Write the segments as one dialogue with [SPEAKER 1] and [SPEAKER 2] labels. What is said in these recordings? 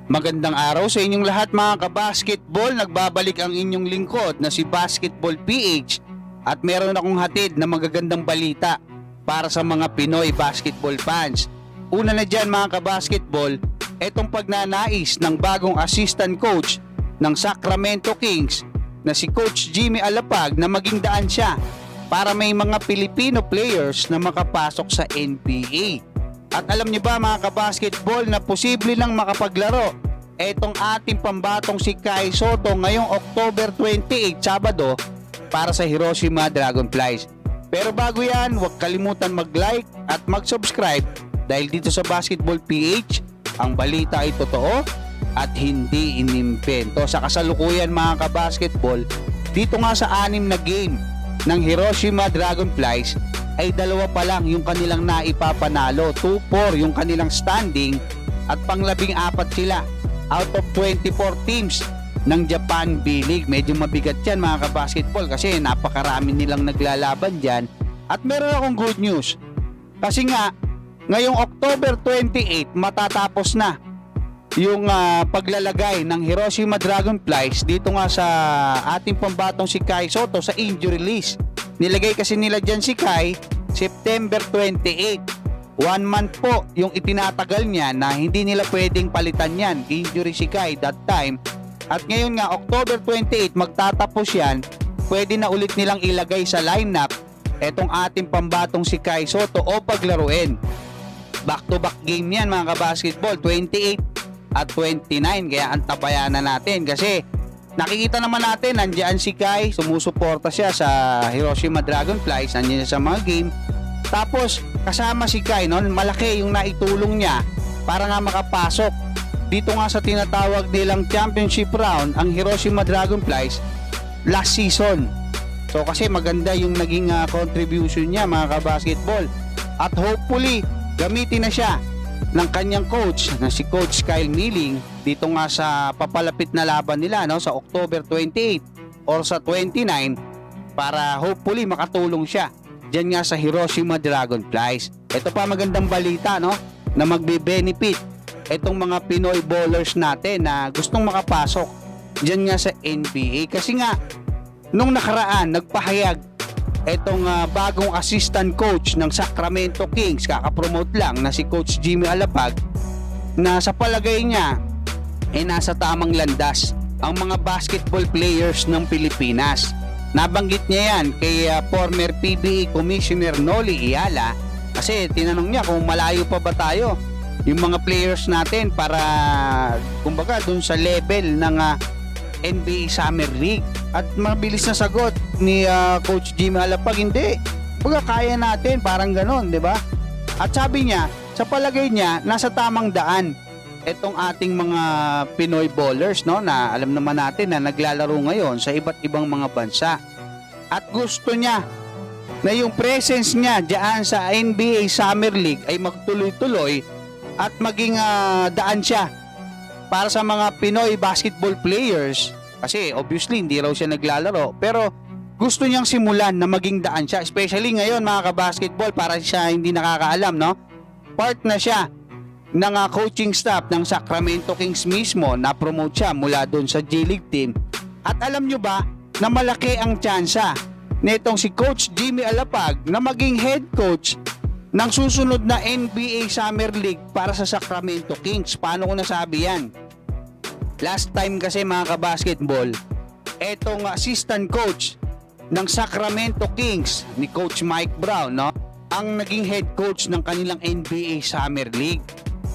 [SPEAKER 1] Magandang araw sa inyong lahat mga kabasketball. Nagbabalik ang inyong lingkod na si Basketball PH at meron akong hatid na magagandang balita para sa mga Pinoy basketball fans. Una na dyan mga kabasketball, etong pagnanais ng bagong assistant coach ng Sacramento Kings na si Coach Jimmy Alapag na maging daan siya para may mga Filipino players na makapasok sa NBA. At alam niyo ba mga kabasketball na posible lang makapaglaro etong ating pambatong si Kai Sotto ngayong October 28, Sabado para sa Hiroshima Dragonflies. Pero bago yan, huwag kalimutan mag-like at mag-subscribe dahil dito sa Basketball PH, ang balita ay totoo at hindi inimbento. Sa kasalukuyan mga kabasketball, dito nga sa 6 na game ng Hiroshima Dragonflies ay 2 pa lang yung kanilang naipapanalo. 2-4 yung kanilang standing at pang-14 sila out of 24 teams ng Japan B-League. Medyo mabigat yan mga kabasketball kasi napakarami nilang naglalaban dyan. At meron akong good news kasi nga ngayong October 28 matatapos na yung paglalagay ng Hiroshima Dragonflies dito nga sa ating pambatong si Kai Sotto sa injury list. Nilagay kasi nila dyan si Kai September 28. 1 month po yung itinatagal niya na hindi nila pwedeng palitan yan. Injury si Kai that time. At ngayon nga October 28 magtatapos yan. Pwede na ulit nilang ilagay sa lineup etong ating pambatong si Kai Sotto o paglaruin. Back to back game yan mga kabasketball, 28 at 29. Kaya antabayan na natin kasi nakikita naman natin nandiyan si Kai, sumusuporta siya sa Hiroshima Dragonflies, nandiyan siya sa mga game. Tapos kasama si Kai noon, malaki yung naitulong niya para nga makapasok dito nga sa tinatawag nilang championship round ang Hiroshima Dragonflies last season. So kasi maganda yung naging contribution niya mga kabasketball. At hopefully gamitin na siya ng kanyang coach na si Coach Kyle Milling dito nga sa papalapit na laban nila no, sa October 28 or sa 29 para hopefully makatulong siya dyan nga sa Hiroshima Dragonflies. Ito pa magandang balita no, na magbe-benefit itong mga Pinoy ballers natin na gustong makapasok dyan nga sa NBA kasi nga nung nakaraan nagpahayag etong bagong assistant coach ng Sacramento Kings, kakapromote lang na si Coach Jimmy Alapag, na sa palagay niya ay nasa tamang landas ang mga basketball players ng Pilipinas. Nabanggit niya yan kay former PBA Commissioner Noli Eala kasi tinanong niya kung malayo pa ba tayo yung mga players natin para kumbaga dun sa level ng NBA Summer League. At mabilis na sagot ni Coach Jimmy Alapag, hindi. Baga kaya natin, parang ganon, di ba? At sabi niya, sa palagay niya, nasa tamang daan itong ating mga Pinoy ballers, no? Na alam naman natin na naglalaro ngayon sa iba't ibang mga bansa. At gusto niya na yung presence niya diyan sa NBA Summer League ay magtuloy-tuloy at maging daan siya para sa mga Pinoy basketball players. Kasi obviously hindi raw siya naglalaro pero gusto niyang simulan na maging daan siya, especially ngayon mga kabasketball, para siya hindi nakakaalam no, part na siya ng coaching staff ng Sacramento Kings mismo, na promote siya mula doon sa J-League team. At alam nyo ba na malaki ang tsansa nitong si Coach Jimmy Alapag na maging head coach ng susunod na NBA Summer League para sa Sacramento Kings. Paano ko nasabi yan? Last time kasi mga kabasketball, etong assistant coach ng Sacramento Kings ni Coach Mike Brown, no, ang naging head coach ng kanilang NBA Summer League.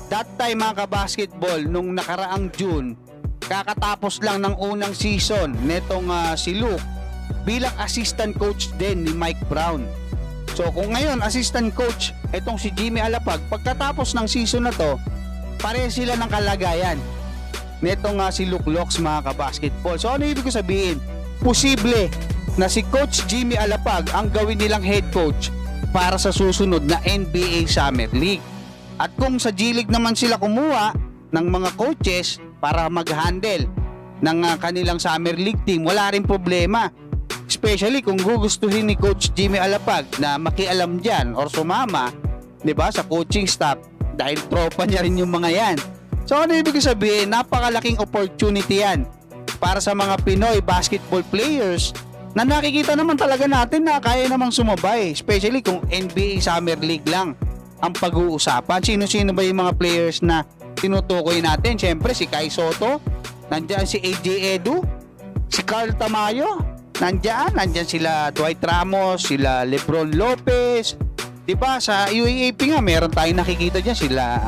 [SPEAKER 1] That time mga kabasketball, nung nakaraang June, kakatapos lang ng unang season netong si Luke bilang assistant coach din ni Mike Brown. So kung ngayon assistant coach etong si Jimmy Alapag, pagkatapos ng season na to, pare sila ng kalagayan netong si Luke Locks mga kabasketball. So ano ibig ko sabihin? Posible na si Coach Jimmy Alapag ang gawin nilang head coach para sa susunod na NBA Summer League. At kung sa G-League naman sila kumuha ng mga coaches para mag-handle ng kanilang Summer League team, wala rin problema. Especially kung gugustuhin ni Coach Jimmy Alapag na makialam dyan or sumama, 'di ba, sa coaching staff dahil tropa niya rin yung mga yan. So ano ibig sabihin? Napakalaking opportunity yan para sa mga Pinoy basketball players na nakikita naman talaga natin na kaya namang sumabay, especially kung NBA Summer League lang ang pag-uusapan. Sino-sino ba yung mga players na tinutukoy natin? Siyempre si Kai Soto, nandiyan si AJ Edu, si Carl Tamayo, nandiyan sila Dwight Ramos, sila Lebron Lopez, 'di ba? Sa UAAP nga meron tayong nakikita diyan sila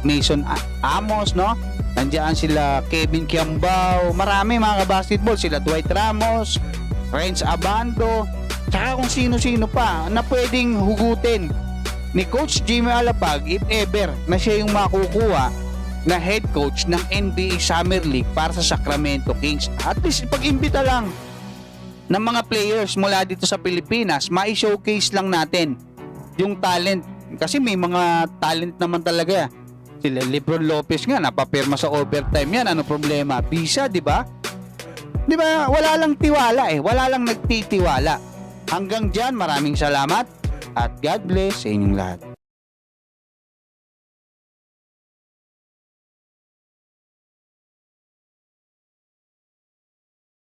[SPEAKER 1] Mason Amos, no? Nandiyan sila Kevin Kiambao, marami mga basketball, sila Dwight Ramos, Renz Abando, tsaka kung sino-sino pa na pwedeng hugutin ni Coach Jimmy Alapag if ever na siya yung makukuha na head coach ng NBA Summer League para sa Sacramento Kings. At least pag-imbita lang ng mga players mula dito sa Pilipinas, ma-showcase lang natin yung talent. Kasi may mga talent naman talaga. Sila Lebron Lopez nga, napapirma sa overtime yan. Ano problema? Visa, di ba? Di ba? Wala lang tiwala eh. Wala lang nagtitiwala. Hanggang dyan, maraming salamat at God bless sa inyong lahat.